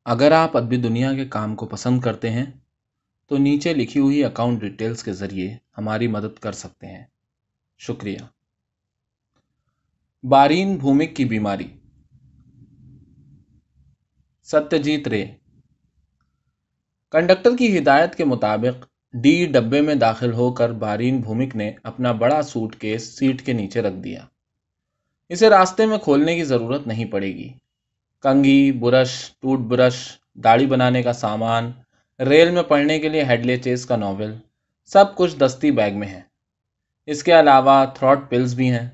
अगर आप अदबी दुनिया के काम को पसंद करते हैं तो नीचे लिखी हुई अकाउंट डिटेल्स के ज़रिए हमारी मदद कर सकते हैं। शुक्रिया। बारीन भूमिक की बीमारी। सत्यजीत रे। कंडक्टर की हिदायत के मुताबिक डी डब्बे में दाखिल होकर बारीन भूमिक ने अपना बड़ा सूटकेस सीट के नीचे रख दिया। इसे रास्ते में खोलने की ज़रूरत नहीं पड़ेगी। कंघी, बुरश, टूथब्रश, दाढ़ी बनाने का सामान, रेल में पढ़ने के लिए हेडलेचेस का नॉवेल, सब कुछ दस्ती बैग में है। इसके अलावा थ्रॉट पिल्स भी हैं।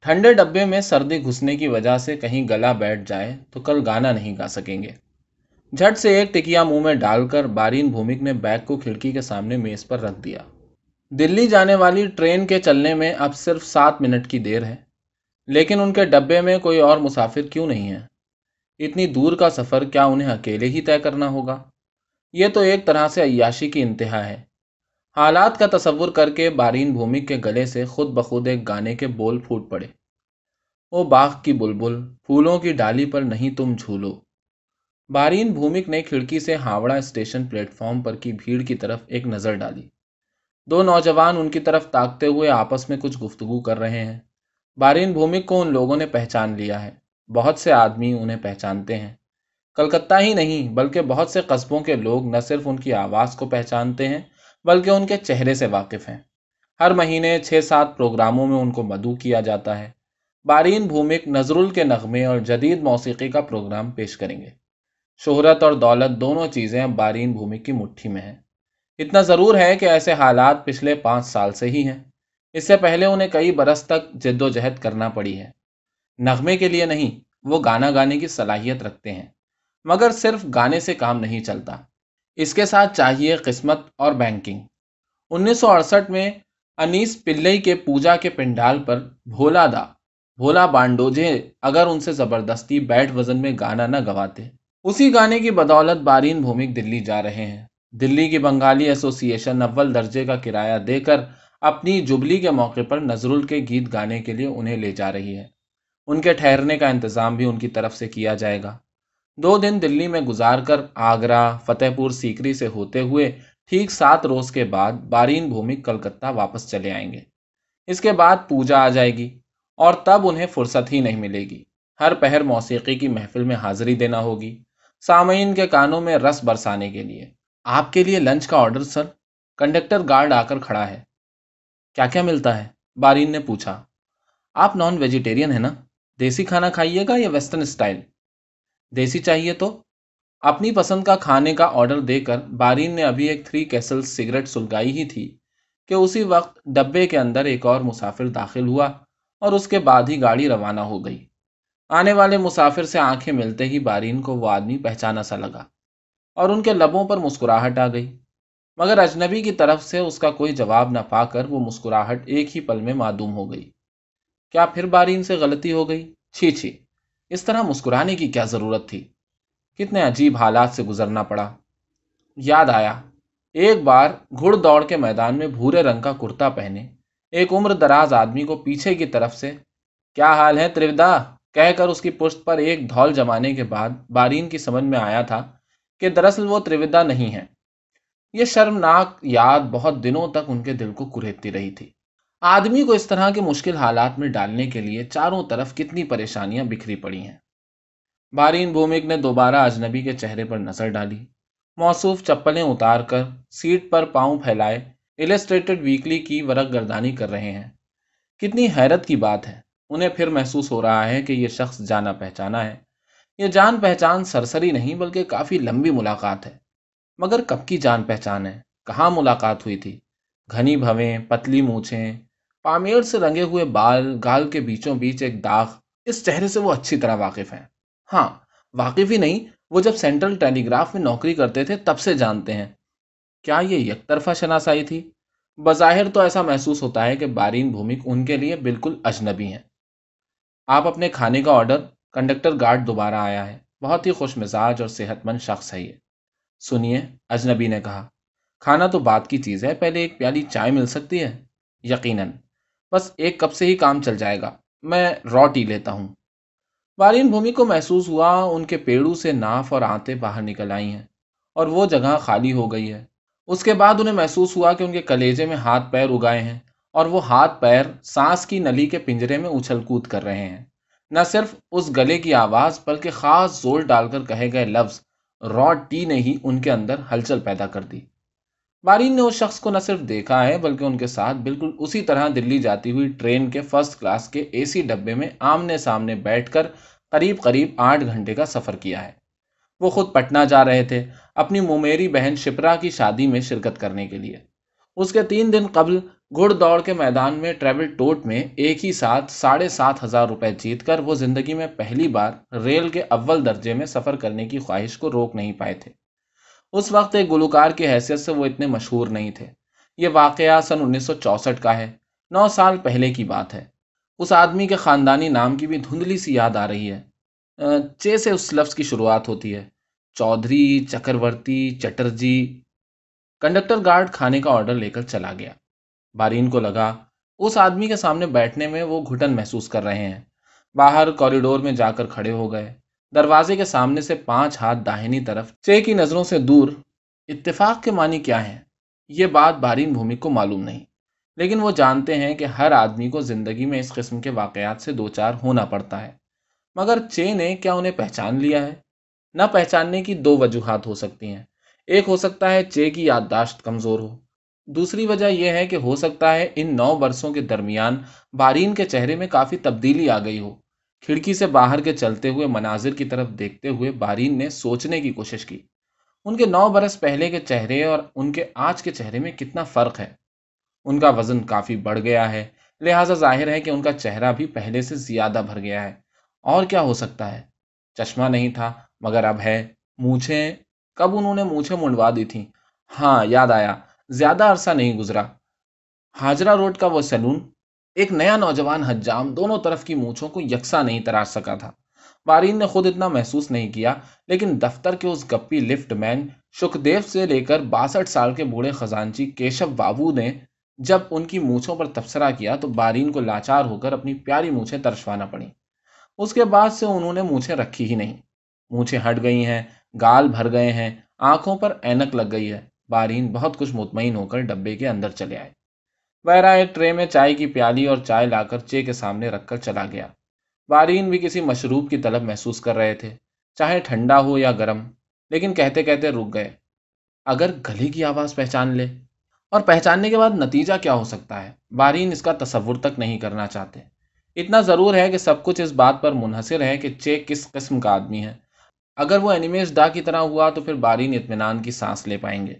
ठंडे डब्बे में सर्दी घुसने की वजह से कहीं गला बैठ जाए तो कल गाना नहीं गा सकेंगे। झट से एक टिकिया मुंह में डालकर बारीन भूमिक ने बैग को खिड़की के सामने मेज पर रख दिया। दिल्ली जाने वाली ट्रेन के चलने में अब सिर्फ 7 मिनट की देर है, लेकिन उनके डब्बे में कोई और मुसाफिर क्यों नहीं है? इतनी दूर का सफ़र क्या उन्हें अकेले ही तय करना होगा? यह तो एक तरह से अय्याशी की इंतहा है। हालात का तसव्वुर करके बारीन भूमिक के गले से खुद ब खुद एक गाने के बोल फूट पड़े। ओ बाग की बुलबुल, फूलों की डाली पर नहीं तुम झूलो। बारीन भूमिक ने खिड़की से हावड़ा स्टेशन प्लेटफॉर्म पर की भीड़ की तरफ एक नज़र डाली। दो नौजवान उनकी तरफ ताकते हुए आपस में कुछ गुफ्तगू कर रहे हैं। बारीन भूमिक को उन लोगों ने पहचान लिया है। बहुत से आदमी उन्हें पहचानते हैं। कलकत्ता ही नहीं बल्कि बहुत से कस्बों के लोग न सिर्फ उनकी आवाज़ को पहचानते हैं बल्कि उनके चेहरे से वाकिफ़ हैं। हर महीने 6-7 प्रोग्रामों में उनको मदऊ किया जाता है। बारीन भूमिक नजरुल के नगमे और जदीद मौसीकी का प्रोग्राम पेश करेंगे। शोहरत और दौलत दोनों चीज़ें अब बारीन भूमिक की मुट्ठी में हैं। इतना ज़रूर है कि ऐसे हालात पिछले 5 साल से ही हैं। इससे पहले उन्हें कई बरस तक जद्दोजहद करना पड़ी है। नगमे के लिए नहीं, वो गाना गाने की सलाहियत रखते हैं, मगर सिर्फ गाने से काम नहीं चलता। इसके साथ चाहिए किस्मत और बैंकिंग। 1968 में अनीस पिल्लई के पूजा के पिंडाल पर भोला बांडोजे अगर उनसे ज़बरदस्ती बैठ वजन में गाना न गवाते, उसी गाने की बदौलत बारीन भूमिक दिल्ली जा रहे हैं। दिल्ली की बंगाली एसोसिएशन अव्वल दर्जे का किराया देकर अपनी जुबली के मौके पर नजरुल के गीत गाने के लिए उन्हें ले जा रही है। उनके ठहरने का इंतज़ाम भी उनकी तरफ से किया जाएगा। 2 दिन दिल्ली में गुजारकर आगरा, फतेहपुर सीकरी से होते हुए ठीक 7 रोज के बाद बारीन भूमिक कलकत्ता वापस चले आएंगे। इसके बाद पूजा आ जाएगी और तब उन्हें फुर्सत ही नहीं मिलेगी। हर पहर मौसीकी की महफिल में हाजिरी देना होगी, सामईन के कानों में रस बरसाने के लिए। आपके लिए लंच का ऑर्डर सर। कंडक्टर गार्ड आकर खड़ा है। क्या क्या मिलता है? बारीन ने पूछा। आप नॉन वेजिटेरियन है ना? देसी खाना खाइएगा या वेस्टर्न स्टाइल? देसी चाहिए तो। अपनी पसंद का खाने का ऑर्डर देकर बारीन ने अभी एक 3 कैसल्स सिगरेट सुलगाई ही थी कि उसी वक्त डब्बे के अंदर एक और मुसाफिर दाखिल हुआ और उसके बाद ही गाड़ी रवाना हो गई। आने वाले मुसाफिर से आंखें मिलते ही बारीन को वो आदमी पहचाना सा लगा और उनके लबों पर मुस्कुराहट आ गई, मगर अजनबी की तरफ से उसका कोई जवाब न पाकर वो मुस्कुराहट एक ही पल में मादूम हो गई। क्या फिर बारीन से गलती हो गई? छी छी, इस तरह मुस्कुराने की क्या ज़रूरत थी? कितने अजीब हालात से गुजरना पड़ा। याद आया, एक बार घुड़दौड़ के मैदान में भूरे रंग का कुर्ता पहने एक उम्र दराज आदमी को पीछे की तरफ से क्या हाल है त्रिविदा कहकर उसकी पुश्त पर एक धौल जमाने के बाद बारीन की समझ में आया था कि दरअसल वो त्रिविदा नहीं है। ये शर्मनाक याद बहुत दिनों तक उनके दिल को कुरेदती रही थी। आदमी को इस तरह के मुश्किल हालात में डालने के लिए चारों तरफ कितनी परेशानियां बिखरी पड़ी हैं। बारीन भूमिक ने दोबारा अजनबी के चेहरे पर नजर डाली। मौसूफ चप्पलें उतारकर सीट पर पांव फैलाए इलस्ट्रेटेड वीकली की वरक गर्दानी कर रहे हैं। कितनी हैरत की बात है, उन्हें फिर महसूस हो रहा है कि यह शख्स जाना पहचाना है। यह जान पहचान सरसरी नहीं बल्कि काफ़ी लंबी मुलाकात है। मगर कब की जान पहचान है? कहाँ मुलाकात हुई थी? घनी भवें, पतली मूछें, पामेड़ से रंगे हुए बाल, गाल के बीचों बीच एक दाग, इस चेहरे से वो अच्छी तरह वाकिफ हैं। हाँ, वाकिफ ही नहीं, वो जब सेंट्रल टेलीग्राफ में नौकरी करते थे तब से जानते हैं। क्या ये यकतरफा शनासाई थी? बज़ाहिर तो ऐसा महसूस होता है कि बारीन भूमिक उनके लिए बिल्कुल अजनबी हैं। आप अपने खाने का ऑर्डर। कंडक्टर गार्ड दोबारा आया है। बहुत ही खुश मिजाज और सेहतमंद शख्स है ये। सुनिए, अजनबी ने कहा, खाना तो बात की चीज़ है, पहले एक प्याली चाय मिल सकती है? यकीनन, बस एक कप से ही काम चल जाएगा। मैं रॉ टी लेता हूँ। बारीन भूमि को महसूस हुआ उनके पेड़ों से नाफ और आंतें बाहर निकल आई हैं और वो जगह खाली हो गई है। उसके बाद उन्हें महसूस हुआ कि उनके कलेजे में हाथ पैर उगाए हैं और वो हाथ पैर सांस की नली के पिंजरे में उछल कूद कर रहे हैं। न सिर्फ उस गले की आवाज बल्कि खास जोर डालकर कहे गए लफ्ज रॉड टी ने ही उनके अंदर हलचल पैदा कर दी। बारीन ने उस शख्स को न सिर्फ देखा है बल्कि उनके साथ बिल्कुल उसी तरह दिल्ली जाती हुई ट्रेन के फर्स्ट क्लास के एसी डब्बे में आमने सामने बैठकर करीब करीब 8 घंटे का सफर किया है। वो खुद पटना जा रहे थे अपनी मुमेरी बहन शिप्रा की शादी में शिरकत करने के लिए। उसके 3 दिन कबल घुड़दौड़ के मैदान में ट्रेवल टोट में एक ही साथ 7,500 रुपए जीतकर वो जिंदगी में पहली बार रेल के अव्वल दर्जे में सफर करने की ख्वाहिश को रोक नहीं पाए थे। उस वक्त एक गुलकार की हैसियत से वो इतने मशहूर नहीं थे। ये वाकया सन 1964 का है, 9 साल पहले की बात है। उस आदमी के खानदानी नाम की भी धुंधली सी याद आ रही है। चे से उस लफ्ज की शुरुआत होती है। चौधरी, चक्रवर्ती, चटर्जी। कंडक्टर गार्ड खाने का ऑर्डर लेकर चला गया। बारीन को लगा उस आदमी के सामने बैठने में वो घुटन महसूस कर रहे हैं। बाहर कॉरिडोर में जाकर खड़े हो गए। दरवाजे के सामने से 5 हाथ दाहिनी तरफ चे की नजरों से दूर। इत्तेफाक के मानी क्या है ये बात बारीन भूमि को मालूम नहीं, लेकिन वो जानते हैं कि हर आदमी को जिंदगी में इस किस्म के वाकयात से दो चार होना पड़ता है। मगर चे ने क्या उन्हें पहचान लिया है? न पहचानने की दो वजूहात हो सकती हैं। एक हो सकता है चे की याददाश्त कमजोर हो। दूसरी वजह यह है कि हो सकता है इन 9 बरसों के दरमियान बारीन के चेहरे में काफी तब्दीली आ गई हो। खिड़की से बाहर के चलते हुए मनाजिर की तरफ देखते हुए बारीन ने सोचने की कोशिश की। उनके 9 बरस पहले के चेहरे और उनके आज के चेहरे में कितना फर्क है। उनका वजन काफी बढ़ गया है, लिहाजा जाहिर है कि उनका चेहरा भी पहले से ज्यादा भर गया है। और क्या हो सकता है? चश्मा नहीं था मगर अब है। मूछें, कब उन्होंने मूछें मुंडवा दी थी? हाँ, याद आया, ज्यादा अरसा नहीं गुजरा। हाजरा रोड का वो सैलून। एक नया नौजवान हज्जाम दोनों तरफ की मूछों को यकसा नहीं तराश सका था। बारीन ने खुद इतना महसूस नहीं किया, लेकिन दफ्तर के उस गप्पी लिफ्ट मैन सुखदेव से लेकर 62 साल के बूढ़े खजांची केशव बाबू ने जब उनकी मूछों पर तबसरा किया तो बारीन को लाचार होकर अपनी प्यारी मूछें तरसवाना पड़ी। उसके बाद से उन्होंने मूछें रखी ही नहीं। मूछें हट गई हैं, गाल भर गए हैं, आंखों पर ऐनक लग गई है। बारीन बहुत कुछ मुतमईन होकर डब्बे के अंदर चले आए। वहरा एक ट्रे में चाय की प्याली और चाय लाकर चे के सामने रखकर चला गया। बारीन भी किसी मशरूब की तलब महसूस कर रहे थे, चाहे ठंडा हो या गर्म, लेकिन कहते कहते रुक गए। अगर गले की आवाज पहचान ले, और पहचानने के बाद नतीजा क्या हो सकता है, बारीन इसका तसव्वुर तक नहीं करना चाहते। इतना जरूर है कि सब कुछ इस बात पर मुनहसिर है कि चे किस किस्म का आदमी है। अगर वो एनिमेश दा की तरह हुआ तो फिर बारीन इत्मीनान की सांस ले पाएंगे।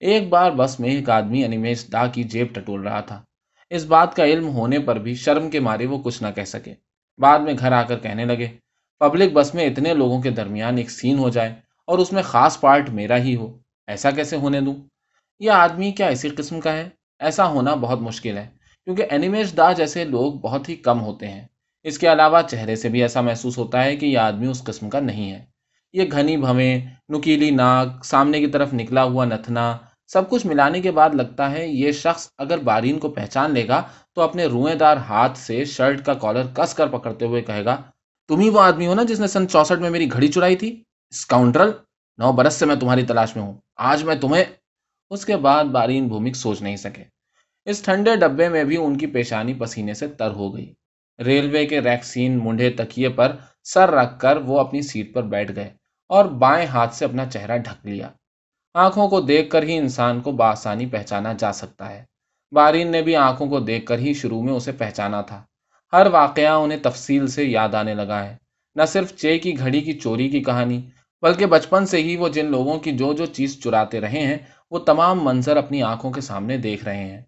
एक बार बस में एक आदमी अनिमेश दा की जेब टटोल रहा था। इस बात का इल्म होने पर भी शर्म के मारे वो कुछ न कह सके। बाद में घर आकर कहने लगे, पब्लिक बस में इतने लोगों के दरमियान एक सीन हो जाए और उसमें खास पार्ट मेरा ही हो, ऐसा कैसे होने दूं? यह आदमी क्या इसी किस्म का है? ऐसा होना बहुत मुश्किल है, क्योंकि एनिमेश दा जैसे लोग बहुत ही कम होते हैं। इसके अलावा चेहरे से भी ऐसा महसूस होता है कि यह आदमी उस किस्म का नहीं है। ये घनी भवें, नुकीली नाक, सामने की तरफ निकला हुआ नथना, सब कुछ मिलाने के बाद लगता है ये शख्स अगर बारीन को पहचान लेगा तो अपने रुएदार हाथ से शर्ट का कॉलर कस कर पकड़ते हुए कहेगा, तुम ही वो आदमी हो ना जिसने सन 64 में मेरी घड़ी चुराई थी? स्काउंड्रल, 9 बरस से मैं तुम्हारी तलाश में हूं, आज मैं तुम्हें। उसके बाद बारीन भूमिक सोच नहीं सके। इस ठंडे डब्बे में भी उनकी पेशानी पसीने से तर हो गई। रेलवे के रैक्सीन मुंडे तकिए पर सर रखकर वो अपनी सीट पर बैठ गए और बाएं हाथ से अपना चेहरा ढक लिया। आंखों को देखकर ही इंसान को बासानी पहचाना जा सकता है। बारीन ने भी आंखों को देखकर ही शुरू में उसे पहचाना था। हर वाकया उन्हें तफसील से याद आने लगा है। न सिर्फ चे की घड़ी की चोरी की कहानी, बल्कि बचपन से ही वो जिन लोगों की जो जो चीज चुराते रहे हैं वो तमाम मंजर अपनी आंखों के सामने देख रहे हैं।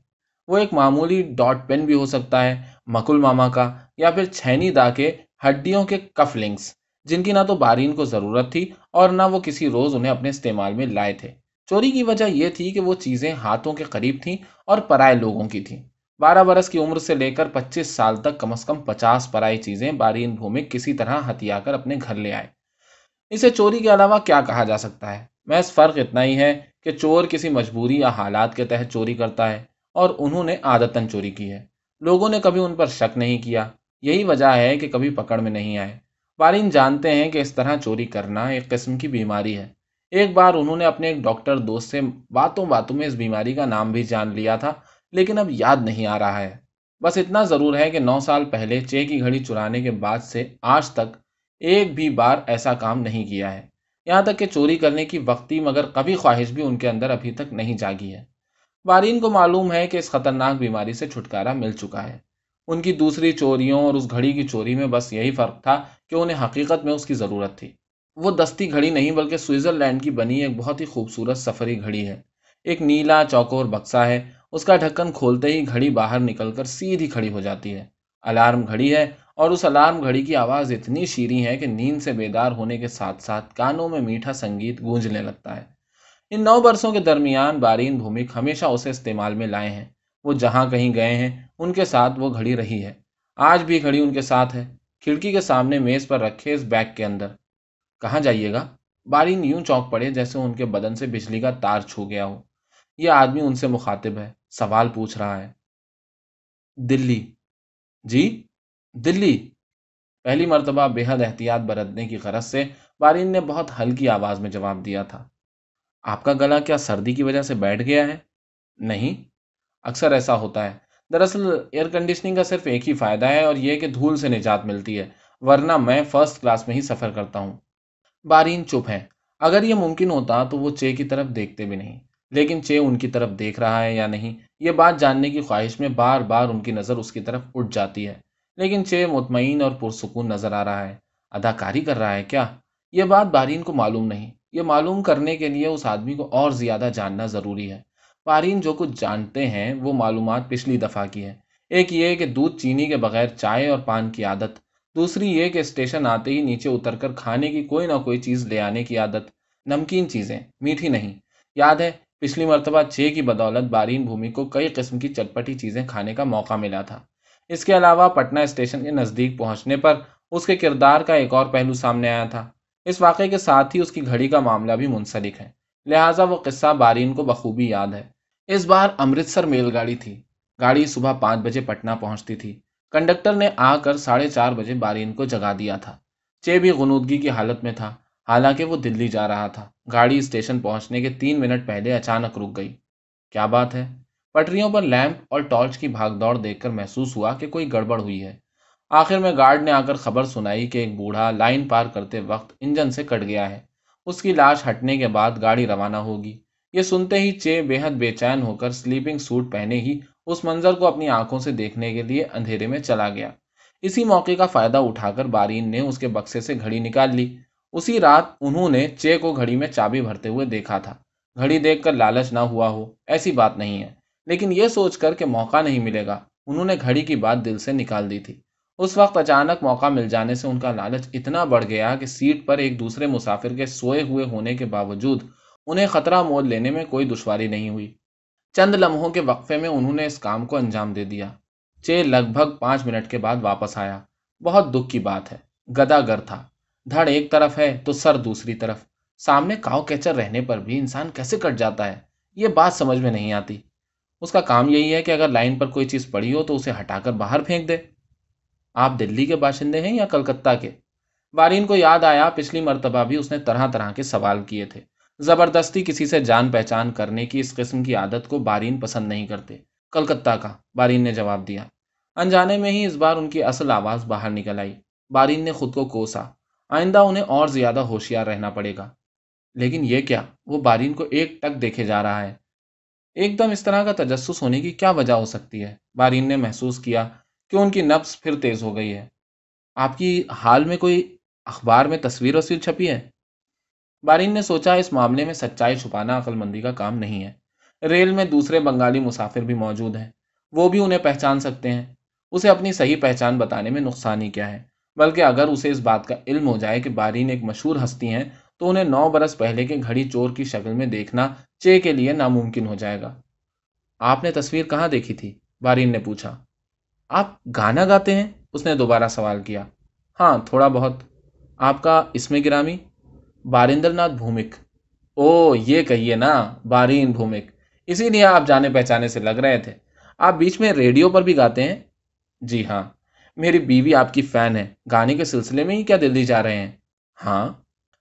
वो एक मामूली डॉट पेन भी हो सकता है, मकुल मामा का, या फिर छैनी दा के हड्डियों के कफ लिंक्स, जिनकी ना तो बारीन को जरूरत थी और ना वो किसी रोज उन्हें अपने इस्तेमाल में लाए थे। चोरी की वजह यह थी कि वो चीजें हाथों के करीब थीं और पराये लोगों की थीं। 12 बरस की उम्र से लेकर 25 साल तक कम से कम 50 पराई चीजें बारीन भूमिक किसी तरह हथियाकर अपने घर ले आए। इसे चोरी के अलावा क्या कहा जा सकता है? महज फर्क इतना ही है कि चोर किसी मजबूरी या हालात के तहत चोरी करता है और उन्होंने आदतन चोरी की है। लोगों ने कभी उन पर शक नहीं किया। यही वजह है कि कभी पकड़ में नहीं आए। बारीन जानते हैं कि इस तरह चोरी करना एक किस्म की बीमारी है। एक बार उन्होंने अपने एक डॉक्टर दोस्त से बातों बातों में इस बीमारी का नाम भी जान लिया था, लेकिन अब याद नहीं आ रहा है। बस इतना ज़रूर है कि 9 साल पहले चे की घड़ी चुराने के बाद से आज तक एक भी बार ऐसा काम नहीं किया है। यहाँ तक कि चोरी करने की वक्ती मगर कभी ख्वाहिश भी उनके अंदर अभी तक नहीं जागी है। बारीन को मालूम है कि इस खतरनाक बीमारी से छुटकारा मिल चुका है। उनकी दूसरी चोरियों और उस घड़ी की चोरी में बस यही फर्क था कि उन्हें हकीकत में उसकी ज़रूरत थी। वो दस्ती घड़ी नहीं बल्कि स्विट्ज़रलैंड की बनी एक बहुत ही खूबसूरत सफरी घड़ी है। एक नीला चौकोर बक्सा है। उसका ढक्कन खोलते ही घड़ी बाहर निकलकर सीधी खड़ी हो जाती है। अलार्म घड़ी है और उस अलार्म घड़ी की आवाज़ इतनी शीरीं है कि नींद से बेदार होने के साथ साथ कानों में मीठा संगीत गूंजने लगता है। इन 9 बरसों के दरमियान बारीन भूमिक हमेशा उसे इस्तेमाल में लाए हैं। वो जहाँ कहीं गए हैं उनके साथ वो घड़ी रही है। आज भी घड़ी उनके साथ है, खिड़की के सामने मेज पर रखे इस बैग के अंदर। कहाँ जाइएगा? बारीन यूं चौंक पड़े जैसे उनके बदन से बिजली का तार छू गया हो। यह आदमी उनसे मुखातिब है, सवाल पूछ रहा है। दिल्ली। जी? दिल्ली। पहली मर्तबा बेहद एहतियात बरतने की गरज से बारीन ने बहुत हल्की आवाज में जवाब दिया था। आपका गला क्या सर्दी की वजह से बैठ गया है? नहीं, अक्सर ऐसा होता है। दरअसल एयर कंडीशनिंग का सिर्फ एक ही फ़ायदा है और यह कि धूल से निजात मिलती है, वरना मैं फर्स्ट क्लास में ही सफ़र करता हूँ। बारीन चुप हैं। अगर यह मुमकिन होता तो वो चे की तरफ देखते भी नहीं, लेकिन चे उनकी तरफ देख रहा है या नहीं, ये बात जानने की ख्वाहिश में बार बार उनकी नज़र उसकी तरफ उठ जाती है। लेकिन चे मुतमईन और पुरसुकून नज़र आ रहा है। अदाकारी कर रहा है क्या? यह बात बारीन को मालूम नहीं। ये मालूम करने के लिए उस आदमी को और ज़्यादा जानना ज़रूरी है। बारीन जो कुछ जानते हैं वो मालूमात पिछली दफ़ा की है। एक ये कि दूध चीनी के बगैर चाय और पान की आदत। दूसरी ये कि स्टेशन आते ही नीचे उतरकर खाने की कोई ना कोई चीज़ ले आने की आदत। नमकीन चीज़ें, मीठी नहीं। याद है, पिछली मर्तबा चे की बदौलत बारीन भूमि को कई किस्म की चटपटी चीज़ें खाने का मौका मिला था। इसके अलावा पटना स्टेशन के नज़दीक पहुंचने पर उसके किरदार का एक और पहलू सामने आया था। इस वाक़े के साथ ही उसकी घड़ी का मामला भी मुंसलिक है, लिहाजा वो किस्सा बारीन को बखूबी याद है। इस बार अमृतसर मेलगाड़ी थी। गाड़ी सुबह 5 बजे पटना पहुंचती थी। कंडक्टर ने आकर 4:30 बजे बारीन को जगा दिया था। चे भी गुनूदगी की हालत में था, हालांकि वो दिल्ली जा रहा था। गाड़ी स्टेशन पहुंचने के 3 मिनट पहले अचानक रुक गई। क्या बात है? पटरियों पर लैंप और टॉर्च की भागदौड़ देखकर महसूस हुआ कि कोई गड़बड़ हुई है। आखिर में गार्ड ने आकर खबर सुनाई कि एक बूढ़ा लाइन पार करते वक्त इंजन से कट गया है। उसकी लाश हटने के बाद गाड़ी रवाना होगी। ये सुनते ही चे बेहद बेचैन होकर स्लीपिंग सूट पहने ही उस मंजर को अपनी आंखों से देखने के लिए अंधेरे में चला गया। इसी मौके का फायदा उठाकर बारीन ने उसके बक्से से घड़ी निकाल ली। उसी रात उन्होंने चे को घड़ी में चाबी भरते हुए देखा था। घड़ी देखकर लालच ना हुआ हो, ऐसी बात नहीं है, लेकिन यह सोचकर कि मौका नहीं मिलेगा, उन्होंने घड़ी की बात दिल से निकाल दी थी। उस वक्त अचानक मौका मिल जाने से उनका लालच इतना बढ़ गया कि सीट पर एक दूसरे मुसाफिर के सोए हुए होने के बावजूद उन्हें खतरा मोल लेने में कोई दुश्वारी नहीं हुई। चंद लम्हों के वक्फे में उन्होंने इस काम को अंजाम दे दिया। चे लगभग 5 मिनट के बाद वापस आया। बहुत दुख की बात है, गदागर था। धड़ एक तरफ है तो सर दूसरी तरफ। सामने काव कैचर रहने पर भी इंसान कैसे कट जाता है, ये बात समझ में नहीं आती। उसका काम यही है कि अगर लाइन पर कोई चीज़ पड़ी हो तो उसे हटाकर बाहर फेंक दे। आप दिल्ली के बाशिंदे हैं या कलकत्ता के? बारीन को याद आया पिछली मर्तबा भी उसने तरह तरह के सवाल किए थे। जबरदस्ती किसी से जान पहचान करने की इस किस्म की आदत को बारीन पसंद नहीं करते। कलकत्ता का, बारीन ने जवाब दिया। अनजाने में ही इस बार उनकी असल आवाज़ बाहर निकल आई। बारीन ने खुद को कोसा। आइंदा उन्हें और ज़्यादा होशियार रहना पड़ेगा। लेकिन ये क्या? वो बारीन को एक टक देखे जा रहा है। एकदम इस तरह का तजस्सुस होने की क्या वजह हो सकती है? बारीन ने महसूस किया कि उनकी नब्ज़ फिर तेज़ हो गई है। आपकी हाल में कोई अखबार में तस्वीर वस्वीर छपी है? बारीन ने सोचा, इस मामले में सच्चाई छुपाना अक्लमंदी का काम नहीं है। रेल में दूसरे बंगाली मुसाफिर भी मौजूद हैं। वो भी उन्हें पहचान सकते हैं। उसे अपनी सही पहचान बताने में नुकसान ही क्या है? बल्कि अगर उसे इस बात का इल्म हो जाए कि बारीन एक मशहूर हस्ती हैं तो उन्हें 9 बरस पहले के घड़ी चोर की शक्ल में देखना चे के लिए नामुमकिन हो जाएगा। आपने तस्वीर कहाँ देखी थी? बारीन ने पूछा। आप गाना गाते हैं? उसने दोबारा सवाल किया। हाँ, थोड़ा बहुत। आपका इसमें गिरामी? बारिंद्रनाथ भूमिक। ओ, ये कहिए ना, बारीन भूमिक। इसीलिए आप जाने पहचाने से लग रहे थे। आप बीच में रेडियो पर भी गाते हैं? जी हाँ, میری بیوی آپ کی فین ہے، گانے کے سلسلے میں ہی کیا دل دی جا رہے ہیں؟ ہاں۔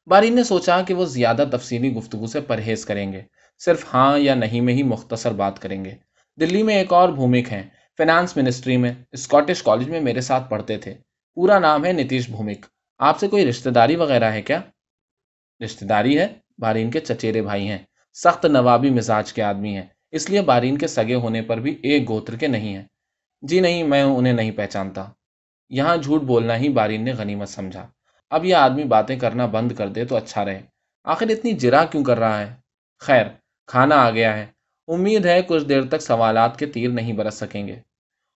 بارین نے سوچا کہ وہ زیادہ تفصیلی گفتگو سے پرہیز کریں گے، صرف ہاں یا نہیں میں ہی مختصر بات کریں گے۔ دلی میں ایک اور بھومک ہیں، فینانس منسٹری میں، اسکاٹش کالج میں میرے ساتھ پڑھتے تھے۔ پورا نام ہے نتیش بھومک۔ آپ سے کوئی رشتہ داری وغیرہ ہے کیا؟ رشتہ داری ہے؟ بارین کے چچیرے بھائی ہیں، سخت نوابی مزاج کے آدمی ہیں، اس لیے بارین کے سگے ہونے پر بھی ایک گوتر کے نہیں ہیں۔ جی نہیں، میں انہیں نہیں پہچانتا۔ یہاں جھوٹ بولنا ہی بارین نے غنیمت سمجھا۔ اب یہ آدمی باتیں کرنا بند کر دے تو اچھا رہے۔ آخر اتنی جرا کیوں کر رہا ہے؟ خیر، کھانا آ گیا ہے، امید ہے کچھ دیر تک سوالات کے تیر نہیں برس سکیں گے۔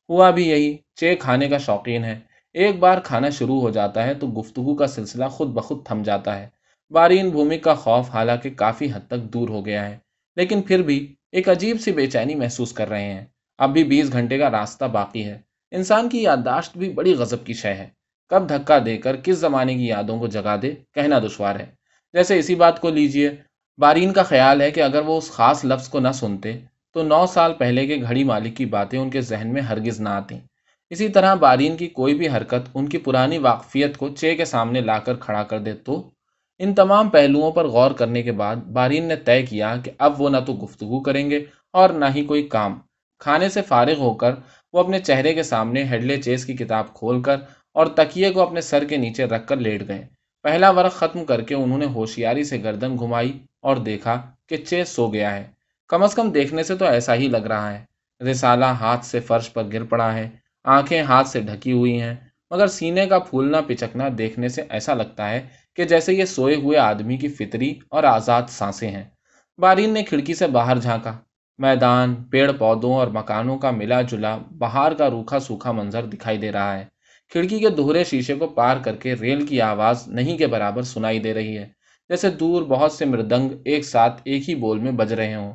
ہوا بھی یہی، چے کھانے کا شوقین ہے، ایک بار کھانا شروع ہو جاتا ہے تو گفتگو کا سلسلہ خود بخود تھم جاتا ہے۔ بارین بھومک کا خوف حالانکہ کافی حد تک دور ہو گیا ہے، لیکن پھر بھی ایک عجیب سی بے چینی محسوس کر رہے ہیں۔ اب بھی 20 گھنٹے کا راستہ باقی ہے۔ انسان کی یادداشت بھی بڑی غضب کی شے ہے، کب دھکا دے کر کس زمانے کی یادوں کو جگا دے کہنا دشوار ہے۔ جیسے اسی بات کو لیجئے، بارین کا خیال ہے کہ اگر وہ اس خاص لفظ کو نہ سنتے تو 9 سال پہلے کے گھڑی مالک کی باتیں ان کے ذہن میں ہرگز نہ آتیں۔ اسی طرح بارین کی کوئی بھی حرکت ان کی پرانی واقفیت کو چے کے سامنے لا کر کھڑا کر دے تو ان تمام پہلوؤں پر غور کرنے کے بعد بارین نے طے کیا کہ اب وہ نہ تو گفتگو کریں گے اور نہ ہی کوئی کام۔ کھانے سے فارغ ہو کر وہ اپنے چہرے کے سامنے ہیڈلے چیس کی کتاب کھول کر اور تکیے کو اپنے سر کے نیچے رکھ کر لیٹ گئے۔ پہلا ورق ختم کر کے انہوں نے ہوشیاری سے گردن گھمائی اور دیکھا کہ چیس سو گیا ہے۔ کم از کم دیکھنے سے تو ایسا ہی لگ رہا ہے۔ رسالہ ہاتھ سے فرش پر گر پڑا ہے، آنکھیں ہاتھ سے ڈھکی ہوئی ہیں، مگر سینے کا پھولنا پچکنا دیکھنے سے ایسا لگتا ہے کہ جیسے یہ سوئے ہوئے آدمی کی فطری اور آزاد سانسیں ہیں۔ بارین نے کھڑکی سے باہر جھانکا۔ میدان، پیڑ پودوں اور مکانوں کا ملا جلا بہار کا روکھا سوکھا منظر دکھائی دے رہا ہے۔ کھڑکی کے دوہرے شیشے کو پار کر کے ریل کی آواز نہیں کے برابر سنائی دے رہی ہے، جیسے دور بہت سے مردنگ ایک ساتھ ایک ہی بول میں بج رہے ہوں۔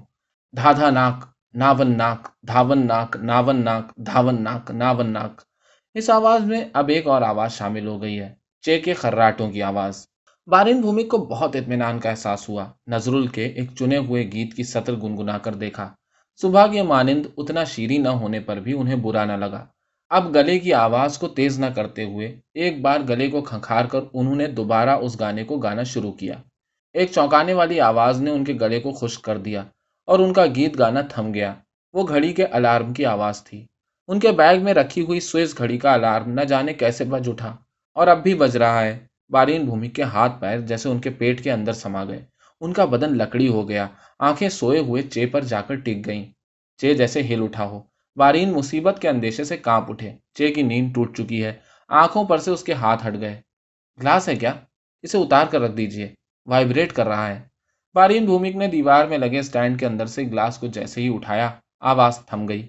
دھادھا ناک، ناون ناک، دھاون ناک، ناون ناک، دھاون ناک، ناون ناک۔ اس آواز میں اب ایک اور آواز شامل ہو گئی ہے، چے کے خراٹوں کی آواز۔ بارین بھومک کو بہت اطمینان کا احساس ہوا۔ نظرل کے ایک چنے ہوئے گیت کی سطر گنگنا کر دیکھا۔ صبح کے مانند اتنا شیریں نہ ہونے پر بھی انہیں برا نہ لگا۔ اب گلے کی آواز کو تیز نہ کرتے ہوئے ایک بار گلے کو کھنکھار کر انہوں نے دوبارہ اس گانے کو گانا شروع کیا۔ ایک چونکانے والی آواز نے ان کے گلے کو خشک کر دیا اور ان کا گیت گانا تھم گیا۔ وہ گھڑی کے الارم کی آواز تھی۔ ان کے بیگ میں رکھی ہوئی سوئس گھڑی کا الارم نہ جانے کیسے بج اٹھا اور اب بھی بج رہا ہے۔ بارین بھومک کے ہاتھ پیر جیسے ان کے پیٹ کے اندر سما گئے، ان کا بدن لکڑی ہو گیا، آنکھیں سوئے ہوئے چے پر جا کر ٹک گئیں۔ چے جیسے ہل اٹھا ہو۔ بارین مصیبت کے اندیشے سے کانپ اٹھے۔ چے کی نیند ٹوٹ چکی ہے، آنکھوں پر سے اس کے ہاتھ ہٹ گئے۔ گلاس ہے کیا؟ اسے اتار کر رکھ دیجئے، وائبریٹ کر رہا ہے۔ بارین بھومک نے دیوار میں لگے سٹینڈ کے اندر سے گلاس کو جیسے ہی اٹھایا، آواز تھم گئی۔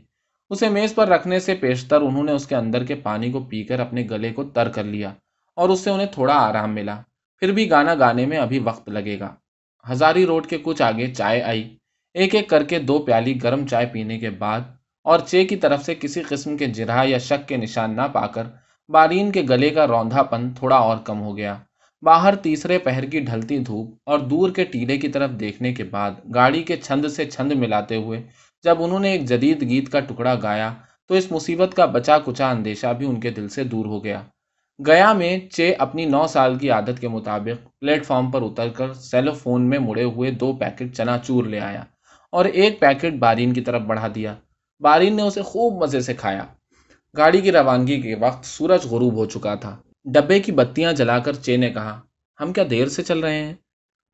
اسے میز پر رکھنے سے پیشتر انہوں نے اس کے اندر کے پانی کو پی کر اپنے گلے کو تر کر لیا اور اس سے انہیں تھوڑا آرام ملا۔ پھر بھی گانا گانے میں ابھی وقت لگے گا۔ ہزاری روڈ کے کچھ آگے چائے آئی۔ ایک ایک کر کے 2 پیالی گرم چائے پینے کے بعد اور چے کی طرف سے کسی قسم کے جرح یا شک کے نشان نہ پا کر بارین کے گلے کا روندھا پن تھوڑا اور کم ہو گیا۔ باہر تیسرے پہر کی ڈھلتی دھوپ اور دور کے ٹیلے کی طرف دیکھنے کے بعد گاڑی کے چھند سے چھند ملاتے ہوئے جب انہوں نے ایک جدید گیت کا ٹکڑا گایا تو اس مصیبت کا بچا کچا اندیشہ بھی ان کے دل سے دور ہو گیا۔ گیا میں چے اپنی 9 سال کی عادت کے مطابق پلیٹ فارم پر اتر کر سیلو فون میں مڑے ہوئے 2 پیکٹ چنا چور لے آیا اور ایک پیکٹ بارین کی طرف بڑھا دیا۔ بارین نے اسے خوب مزے سے کھایا۔ گاڑی کی روانگی کے وقت سورج غروب ہو چکا تھا۔ ڈبے کی بتیاں جلا کر چے نے کہا، ہم کیا دیر سے چل رہے ہیں؟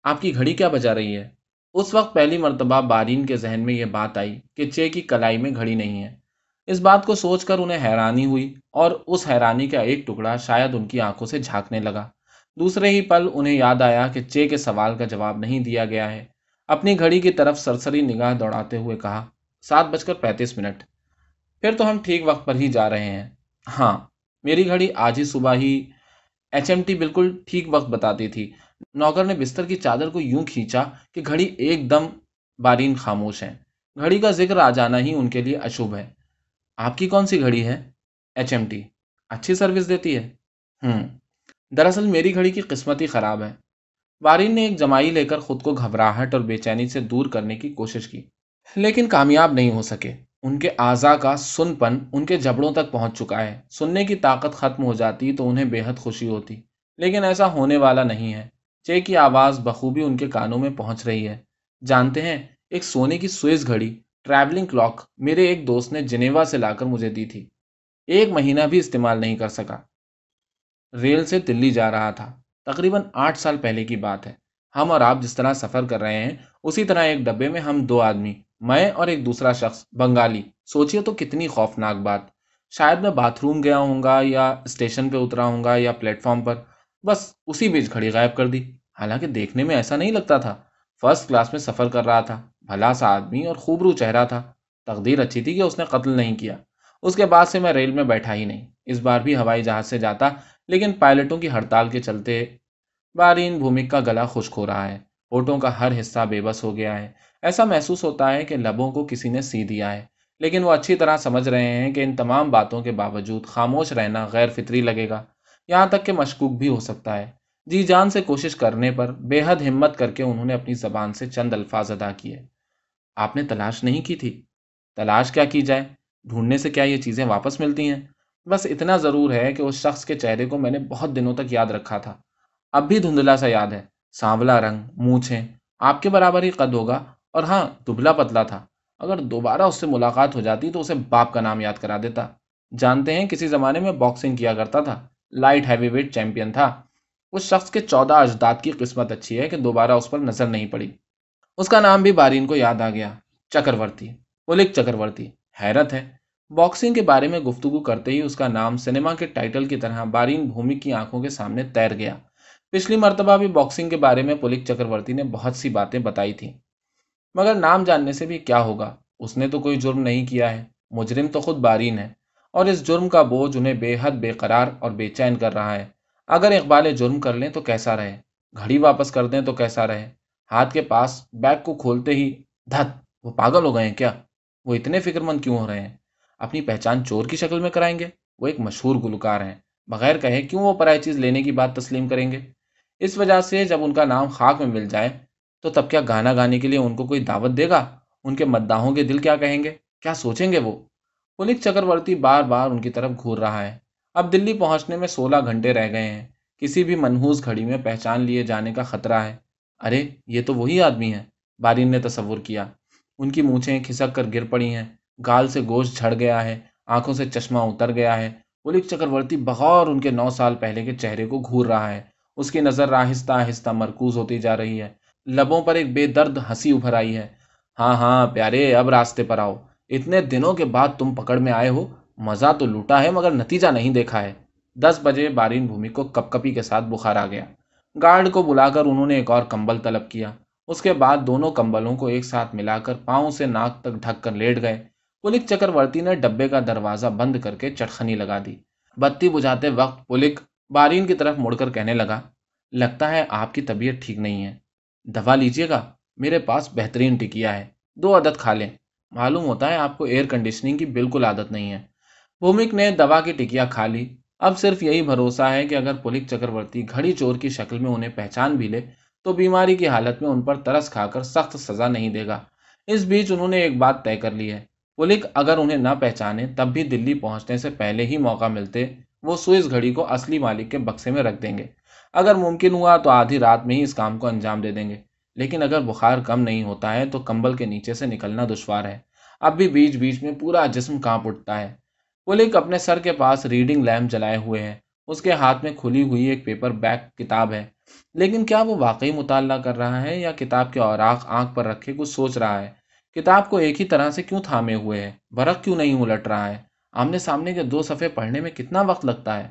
آپ کی گھڑی کیا بجا رہی ہے؟ اس وقت پہلی مرتبہ بارین کے ذہن میں یہ بات آئی کہ چے کی کلائی میں گھڑی نہیں ہے۔ اس بات کو سوچ کر انہیں حیرانی ہوئی اور اس حیرانی کا ایک ٹکڑا شاید ان کی آنکھوں سے جھانکنے لگا۔ دوسرے ہی پل انہیں یاد آیا کہ چے کے سوال کا جواب نہیں دیا گیا ہے۔ اپنی گھڑی کی طرف سرسری نگاہ دوڑاتے ہوئے کہا، 7:35۔ پھر تو ہم ٹھیک وقت پر ہی جا رہے ہیں۔ ہاں، میری گھڑی آج ہی صبح ہی HMT بالکل ٹھیک وقت بتاتی تھی۔ نوکر نے بستر کی چادر کو یوں کھینچا کہ گھڑی ایک دم۔ بارین خاموش ہیں۔ گھڑی کا ذکر آ جانا ہی ان کے لیے اشبھ ہے۔ آپ کی کون سی گھڑی ہے؟ HMT۔ اچھی سروس دیتی ہے؟ دراصل میری گھڑی کی قسمت ہی خراب ہے۔ بارین نے ایک جمائی لے کر خود کو گھبراہٹ اور بے چینی سے دور کرنے کی کوشش کی، لیکن کامیاب نہیں ہو سکے۔ ان کے اعضا کا سنپن ان کے جبڑوں تک پہنچ چکا ہے۔ سننے کی طاقت ختم ہو جاتی تو انہیں بے حد خوشی ہوتی، لیکن ایسا ہونے والا نہیں ہے۔ چے کی آواز بخوبی ان کے کانوں میں پہنچ رہی ہے۔ جانتے ہیں، ایک سونے کی سوئس گھڑی، ٹریولنگ کلاک، میرے ایک دوست نے جنیوا سے لا کر مجھے دی تھی۔ 1 مہینہ بھی استعمال نہیں کر سکا۔ ریل سے دلی جا رہا تھا۔ تقریباً 8 سال پہلے کی بات ہے۔ ہم اور آپ جس طرح سفر کر رہے ہیں، اسی طرح ایک ڈبے میں ہم 2 آدمی، میں اور ایک دوسرا شخص، بنگالی۔ سوچئے تو کتنی خوفناک بات۔ شاید میں باتھ روم گیا ہوں گا یا اسٹیشن پہ اترا ہوں گا یا پلیٹ فارم پر، بس اسی بیچ گھڑی غائب کر دی۔ حالانکہ دیکھنے میں ایسا نہیں لگتا تھا۔ فرسٹ کلاس میں سفر کر رہا تھا، بھلا سا آدمی اور خوبرو چہرہ تھا۔ تقدیر اچھی تھی کہ اس نے قتل نہیں کیا۔ اس کے بعد سے میں ریل میں بیٹھا ہی نہیں۔ اس بار بھی ہوائی جہاز سے جاتا، لیکن پائلٹوں کی ہڑتال کے چلتے بارین بھومک کا گلا خشک ہو رہا ہے، ہونٹوں کا ہر حصہ بے بس ہو گیا ہے۔ ایسا محسوس ہوتا ہے کہ لبوں کو کسی نے سی دیا ہے، لیکن وہ اچھی طرح سمجھ رہے ہیں کہ ان تمام باتوں کے باوجود خاموش رہنا غیر فطری لگے گا، یہاں تک کہ مشکوک بھی ہو سکتا ہے۔ جی جان سے کوشش کرنے پر بے حد ہمت کر کے انہوں نے اپنی زبان سے چند الفاظ ادا کیے۔ آپ نے تلاش نہیں کی تھی؟ تلاش کیا کی جائے؟ ڈھونڈنے سے کیا یہ چیزیں واپس ملتی ہیں؟ بس اتنا ضرور ہے کہ اس شخص کے چہرے کو میں نے بہت دنوں تک یاد رکھا تھا۔ اب بھی دھندلا سا یاد ہے۔ سانولا رنگ، مونچھیں، آپ کے برابر ہی قد ہوگا، اور ہاں، دبلا پتلا تھا۔ اگر دوبارہ اس سے ملاقات ہو جاتی تو اسے باپ کا نام یاد کرا دیتا۔ جانتے ہیں، کسی زمانے میں باکسنگ کیا کرتا تھا، لائٹ ہیوی ویٹ چیمپئن تھا۔ اس شخص کے 14 اجداد کی قسمت اچھی ہے کہ دوبارہ اس پر نظر نہیں پڑی۔ اس کا نام بھی بارین کو یاد آ گیا، چکرورتی، پولک چکرورتی۔ حیرت ہے، باکسنگ کے بارے میں گفتگو کرتے ہی اس کا نام سنیما کے ٹائٹل کی طرح بارین بھومک کی آنکھوں کے سامنے تیر گیا۔ پچھلی مرتبہ بھی باکسنگ کے بارے میں پولک چکرورتی نے بہت سی باتیں بتائی تھیں، مگر نام جاننے سے بھی کیا ہوگا؟ اس نے تو کوئی جرم نہیں کیا ہے۔ مجرم تو خود بارین ہے، اور اس جرم کا بوجھ انہیں بے حد بے قرار اور بے چین کر رہا ہے۔ اگر اقبال جرم کر لیں تو کیسا رہے؟ گھڑی واپس کر دیں تو کیسا رہے؟ ہاتھ کے پاس بیگ کو کھولتے ہی دھت! وہ پاگل ہو گئے ہیں کیا؟ وہ اتنے فکر مند کیوں ہو رہے ہیں؟ اپنی پہچان چور کی شکل میں کرائیں گے؟ وہ ایک مشہور گلوکار ہیں، بغیر کہے کیوں وہ پرائی چیز لینے کی بات تسلیم کریں گے؟ اس وجہ سے جب ان کا نام خاک میں مل جائے تو تب کیا گانا گانے کے لیے ان کو کوئی دعوت دے گا؟ ان کے مداحوں کے دل کیا کہیں گے؟ کیا سوچیں گے وہ؟ پولک چکرورتی بار بار ان کی طرف گھور رہا ہے۔ اب دلی پہنچنے میں 16 گھنٹے رہ گئے ہیں۔ کسی بھی منحوس گھڑی میں پہچان لیے جانے کا خطرہ ہے۔ ارے، یہ تو وہی آدمی ہے، بارین نے تصور کیا۔ ان کی مونچھیں کھسک کر گر پڑی ہیں، گال سے گوشت جھڑ گیا ہے، آنکھوں سے چشمہ اتر گیا ہے۔ پولک چکرورتی بغور ان کے 9 سال پہلے کے چہرے کو گھور رہا ہے۔ اس کی نظر آہستہ آہستہ مرکوز ہوتی جا رہی ہے۔ لبوں پر ایک بے درد ہنسی ابھر آئی ہے۔ ہاں ہاں پیارے، اب راستے پر آؤ۔ اتنے دنوں کے بعد تم پکڑ میں آئے ہو۔ مزہ تو لوٹا ہے مگر نتیجہ نہیں دیکھا ہے۔ 10 بجے بارین بھومک کو کپ کپی کے ساتھ بخار آ گیا۔ گارڈ کو بلا کر انہوں نے ایک اور کمبل طلب کیا۔ اس کے بعد دونوں کمبلوں کو ایک ساتھ ملا کر پاؤں سے ناک تک ڈھک کر لیٹ گئے۔ پولک چکرورتی نے ڈبے کا دروازہ بند کر کے چٹخنی لگا دی۔ بتی بجھاتے وقت پولک بارین کی طرف مڑ کر کہنے لگا، لگتا ہے آپ کی طبیعت ٹھیک نہیں ہے۔ دوا لیجیے گا، میرے پاس بہترین ٹکیا ہے، 2 عدد کھا لیں۔ معلوم ہوتا ہے آپ کو ایئر کنڈیشننگ کی بالکل عادت نہیں ہے۔ بھومک نے دوا کی ٹکیا کھا لی۔ اب صرف یہی بھروسہ ہے کہ اگر پولک چکرورتی گھڑی چور کی شکل میں انہیں پہچان بھی لے تو بیماری کی حالت میں ان پر ترس کھا کر سخت سزا نہیں دے گا۔ اس بیچ انہوں نے ایک بات طے کر لی ہے، پولک اگر انہیں نہ پہچانے تب بھی دلی پہنچنے سے پہلے ہی موقع ملتے وہ سوئس گھڑی کو اصلی مالک کے بکسے میں رکھ دیں گے۔ اگر ممکن ہوا تو آدھی رات میں ہی اس کام کو انجام دے دیں گے، لیکن اگر بخار کم نہیں ہوتا ہے تو کمبل کے نیچے سے نکلنا دشوار ہے۔ اب بھی بیچ بیچ میں پورا جسم کانپ اٹھتا ہے۔ پولک اپنے سر کے پاس ریڈنگ لیمپ جلائے ہوئے ہے۔ اس کے ہاتھ میں کھلی ہوئی ایک پیپر بیک کتاب ہے، لیکن کیا وہ واقعی مطالعہ کر رہا ہے یا کتاب کے اوراق آنکھ پر رکھے کچھ سوچ رہا ہے؟ کتاب کو ایک ہی طرح سے کیوں تھامے ہوئے ہے؟ ورق کیوں نہیں الٹ رہا ہے؟ آمنے سامنے کے 2 صفحے پڑھنے میں کتنا وقت لگتا ہے؟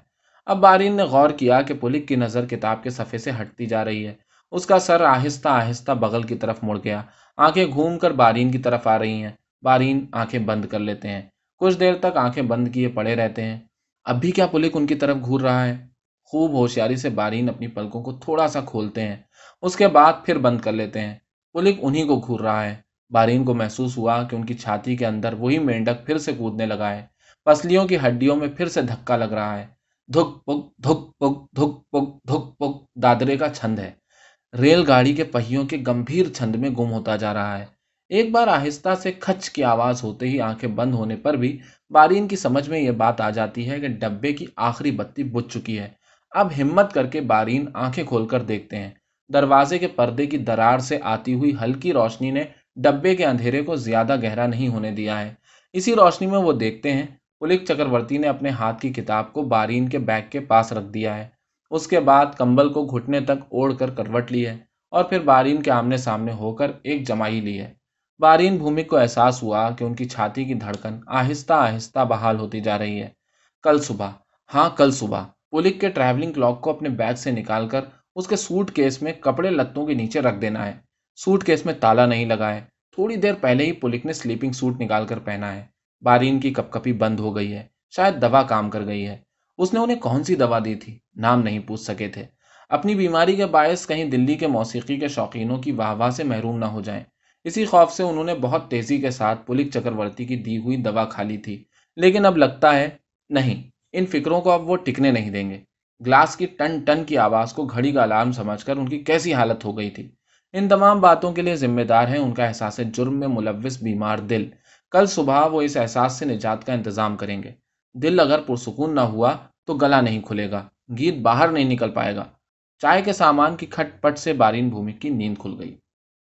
اب بارین نے غور کیا کہ پولک کی نظر کتاب کے صفحے سے ہٹتی جا رہی ہے۔ اس کا سر آہستہ آہستہ بغل کی طرف مڑ گیا، آنکھیں گھوم کر بارین کی طرف آ رہی ہیں۔ بارین آنکھیں بند کر لیتے ہیں، کچھ دیر تک آنکھیں بند کیے پڑے رہتے ہیں۔ اب بھی کیا پولک ان کی طرف گھور رہا ہے؟ خوب ہوشیاری سے بارین اپنی پلکوں کو تھوڑا سا کھولتے ہیں، اس کے بعد پھر بند کر لیتے ہیں۔ پولک انہی کو گھور رہا ہے۔ بارین کو محسوس ہوا کہ ان کی چھاتی کے اندر وہی مینڈک پھر سے کودنے لگا ہے۔ پسلیوں کی ہڈیوں میں پھر سے دھکا لگ رہا ہے۔ دھک پک دھک پک دھک پک دھک پک دادرے کا چھند ہے۔ ریل گاڑی کے پہیوں کے گمبھیر چھند میں گم ہوتا جا رہا ہے۔ एक बार आहिस्ता से खच की आवाज होते ही आंखें बंद होने पर भी बारीन की समझ में यह बात आ जाती है कि डब्बे की आखिरी बत्ती बुझ चुकी है। अब हिम्मत करके बारीन आंखें खोलकर देखते हैं। दरवाजे के पर्दे की दरार से आती हुई हल्की रोशनी ने डब्बे के अंधेरे को ज्यादा गहरा नहीं होने दिया है। इसी रोशनी में वो देखते हैं, पुलिक चक्रवर्ती ने अपने हाथ की किताब को बारीन के बैग के पास रख दिया है। उसके बाद कंबल को घुटने तक ओढ़ कर करवट ली है और फिर बारीन के आमने सामने होकर एक जमाई ली है। बारीन भूमिक को एहसास हुआ कि उनकी छाती की धड़कन आहिस्ता आहिस्ता बहाल होती जा रही है। कल सुबह, हाँ कल सुबह, पुलिक के ट्रैवलिंग क्लॉक को अपने बैग से निकालकर उसके सूट केस में कपड़े लत्तों के नीचे रख देना है। सूट केस में ताला नहीं लगा है। थोड़ी देर पहले ही पुलिक ने स्लीपिंग सूट निकालकर पहना है। बारीन की कपकपी बंद हो गई है। शायद दवा काम कर गई है। उसने उन्हें कौन सी दवा दी थी, नाम नहीं पूछ सके थे। अपनी बीमारी के बायस कहीं दिल्ली के मौसीकी के शौकीनों की वाहवाह से महरूम न हो जाएं। इसी खौफ से उन्होंने बहुत तेजी के साथ पुलिक चक्रवर्ती की दी हुई दवा खा ली थी। लेकिन अब लगता है नहीं, इन फिक्रों को अब वो टिकने नहीं देंगे। ग्लास की टन टन की आवाज को घड़ी का अलार्म समझकर उनकी कैसी हालत हो गई थी। इन तमाम बातों के लिए जिम्मेदार है उनका एहसास जुर्म में मुलव्विस बीमार दिल। कल सुबह वो इस एहसास से निजात का इंतजाम करेंगे। दिल अगर पुरसुकून न हुआ तो गला नहीं खुलेगा, गीत बाहर नहीं निकल पाएगा। चाय के सामान की खटपट से बारीन भूमि की नींद खुल गई।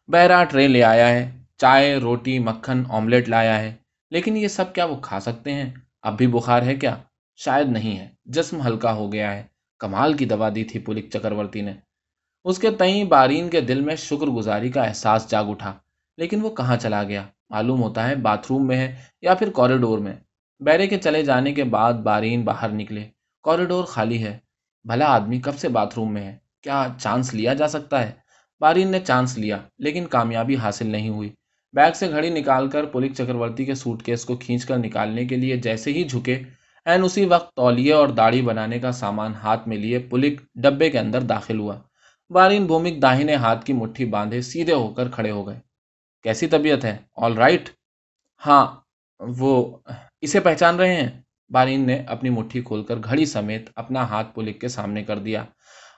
बहरा ट्रे ले आया है, चाय रोटी मक्खन ऑमलेट लाया है। लेकिन ये सब क्या वो खा सकते हैं? अब भी बुखार है क्या? शायद नहीं है, जिस्म हल्का हो गया है। कमाल की दवा दी थी पुलिक चक्रवर्ती ने। उसके तई बारीन के दिल में शुक्रगुजारी का एहसास जाग उठा। लेकिन वो कहाँ चला गया? मालूम होता है बाथरूम में है या फिर कॉरिडोर में। बैरे के चले जाने के बाद बारीन बाहर निकले। कॉरिडोर खाली है। भला आदमी कब से बाथरूम में है? क्या चांस लिया जा सकता है? बारीन ने चांस लिया, लेकिन कामयाबी हासिल नहीं हुई। बैग से घड़ी निकालकर पुलिक चक्रवर्ती के सूटकेस को खींचकर निकालने के लिए जैसे ही झुके, एन उसी वक्त तौलिए और दाढ़ी बनाने का सामान हाथ में लिए पुलिक डब्बे के अंदर दाखिल हुआ। बारीन भूमिक दाहिने हाथ की मुट्ठी बांधे सीधे होकर खड़े हो गए। कैसी तबीयत है? All right? हाँ, वो इसे पहचान रहे हैं? बारीन ने अपनी मुट्ठी खोलकर घड़ी समेत अपना हाथ पुलिक के सामने कर दिया।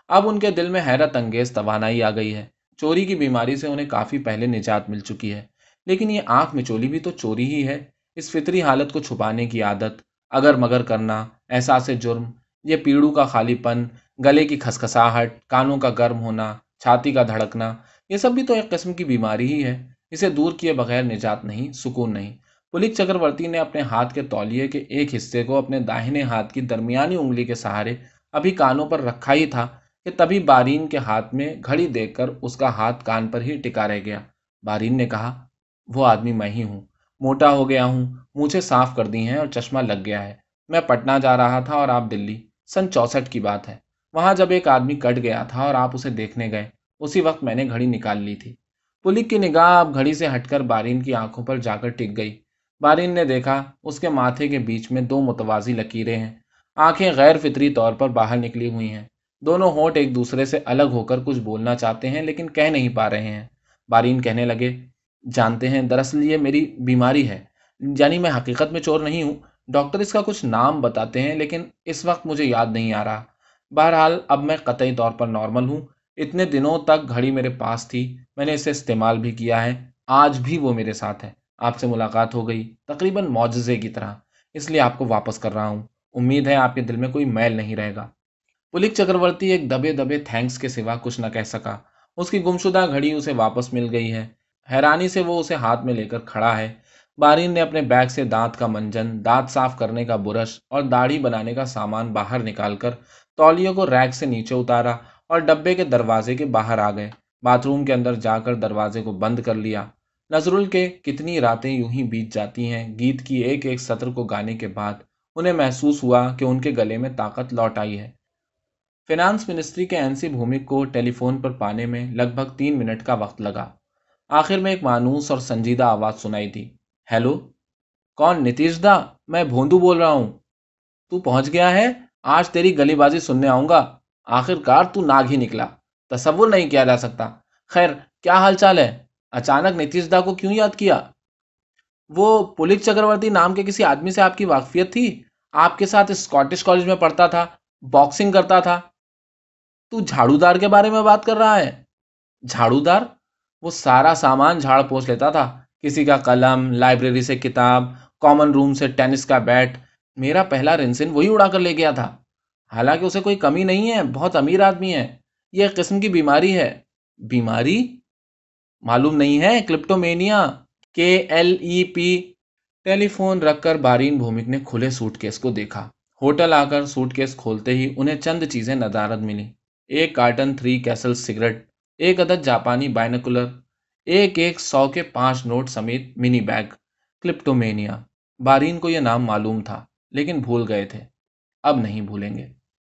अब उनके दिल में हैरत अंगेज तवानाई आ गई है। चोरी की बीमारी से उन्हें काफी पहले निजात मिल चुकी है। लेकिन ये आंख मिचोली भी तो चोरी ही है। इस फितरी हालत को छुपाने की आदत, अगर मगर करना, एहसास जुर्म, ये पीड़ू का खालीपन, गले की खसखसाहट, कानों का गर्म होना, छाती का धड़कना, ये सब भी तो एक किस्म की बीमारी ही है। इसे दूर किए बगैर निजात नहीं, सुकून नहीं। पुलिक चक्रवर्ती ने अपने हाथ के तौलिए के एक हिस्से को अपने दाहिने हाथ की दरमियानी उंगली के सहारे अभी कानों पर रखा ही था कि तभी बारीन के हाथ में घड़ी देखकर उसका हाथ कान पर ही टिका रह गया। बारीन ने कहा, वो आदमी मैं ही हूँ। मोटा हो गया हूँ, मूछें साफ कर दी हैं और चश्मा लग गया है। मैं पटना जा रहा था और आप दिल्ली। सन 64 की बात है। वहां जब एक आदमी कट गया था और आप उसे देखने गए, उसी वक्त मैंने घड़ी निकाल ली थी। पुलिक की निगाह अब घड़ी से हटकर बारीन की आंखों पर जाकर टिक गई। बारीन ने देखा, उसके माथे के बीच में दो मुतवाजी लकीरें हैं। आंखें गैर फितरी तौर पर बाहर निकली हुई हैं। दोनों होंठ एक दूसरे से अलग होकर कुछ बोलना चाहते हैं लेकिन कह नहीं पा रहे हैं। बारीन कहने लगे, जानते हैं, दरअसल ये मेरी बीमारी है। यानी मैं हकीकत में चोर नहीं हूँ। डॉक्टर इसका कुछ नाम बताते हैं लेकिन इस वक्त मुझे याद नहीं आ रहा। बहरहाल अब मैं कतई तौर पर नॉर्मल हूँ। इतने दिनों तक घड़ी मेरे पास थी, मैंने इसे इस्तेमाल भी किया है। आज भी वो मेरे साथ है। आपसे मुलाकात हो गई, तकरीबन मौजज़े की तरह। इसलिए आपको वापस कर रहा हूँ। उम्मीद है आपके दिल में कोई मैल नहीं रहेगा। पुलिक चक्रवर्ती एक दबे दबे थैंक्स के सिवा कुछ न कह सका। उसकी गुमशुदा घड़ी उसे वापस मिल गई है। हैरानी से वो उसे हाथ में लेकर खड़ा है। बारीन ने अपने बैग से दांत का मंजन, दांत साफ करने का बुरश और दाढ़ी बनाने का सामान बाहर निकालकर तौलियों को रैक से नीचे उतारा और डब्बे के दरवाजे के बाहर आ गए। बाथरूम के अंदर जाकर दरवाजे को बंद कर लिया। नजरुल के कितनी रातें यूं ही बीत जाती हैं गीत की एक एक सत्र को गाने के बाद उन्हें महसूस हुआ कि उनके गले में ताकत लौट आई है। फिनांस मिनिस्ट्री के एनसी भूमिक को टेलीफोन पर पाने में लगभग 3 मिनट का वक्त लगा। आखिर में एक मानूस और संजीदा आवाज सुनाई दी। हेलो, कौन? नीतीश दा, मैं भोंदू बोल रहा हूँ। तू पहुंच गया है? आज तेरी गलीबाजी सुनने आऊंगा। आखिरकार तू नाग ही निकला। तसव्वुर नहीं किया जा सकता। खैर, क्या हालचाल है? अचानक नीतीश दा को क्यों याद किया? वो पुलिक चक्रवर्ती नाम के किसी आदमी से आपकी वाकफियत थी? आपके साथ स्कॉटिश कॉलेज में पढ़ता था, बॉक्सिंग करता था। तू झाड़ूदार के बारे में बात कर रहा है? झाड़ूदार? वो सारा सामान झाड़ पोंछ लेता था। کسی کا قلم، لائبریری سے کتاب، کامن روم سے ٹینس کا بیٹ۔ میرا پہلا رنسن وہی اڑا کر لے گیا تھا۔ حالانکہ اسے کوئی کمی نہیں ہے، بہت امیر آدمی ہے۔ یہ ایک قسم کی بیماری ہے۔ بیماری؟ معلوم نہیں ہے، کلپٹومینیا، KLEP۔ ٹیلی فون رکھ کر بارین بھومک نے کھلے سوٹ کیس کو دیکھا۔ ہوٹل آ کر سوٹ کیس کھولتے ہی انہیں چند چیزیں ندارت ملی۔ ایک کارٹن 3 کیسل سگریٹ، ایک عدد جاپانی بائنوکولر، ایک 100 کے 5 نوٹ سمیت منی بیگ۔ کلپٹومینیا، بارین کو یہ نام معلوم تھا لیکن بھول گئے تھے۔ اب نہیں بھولیں گے۔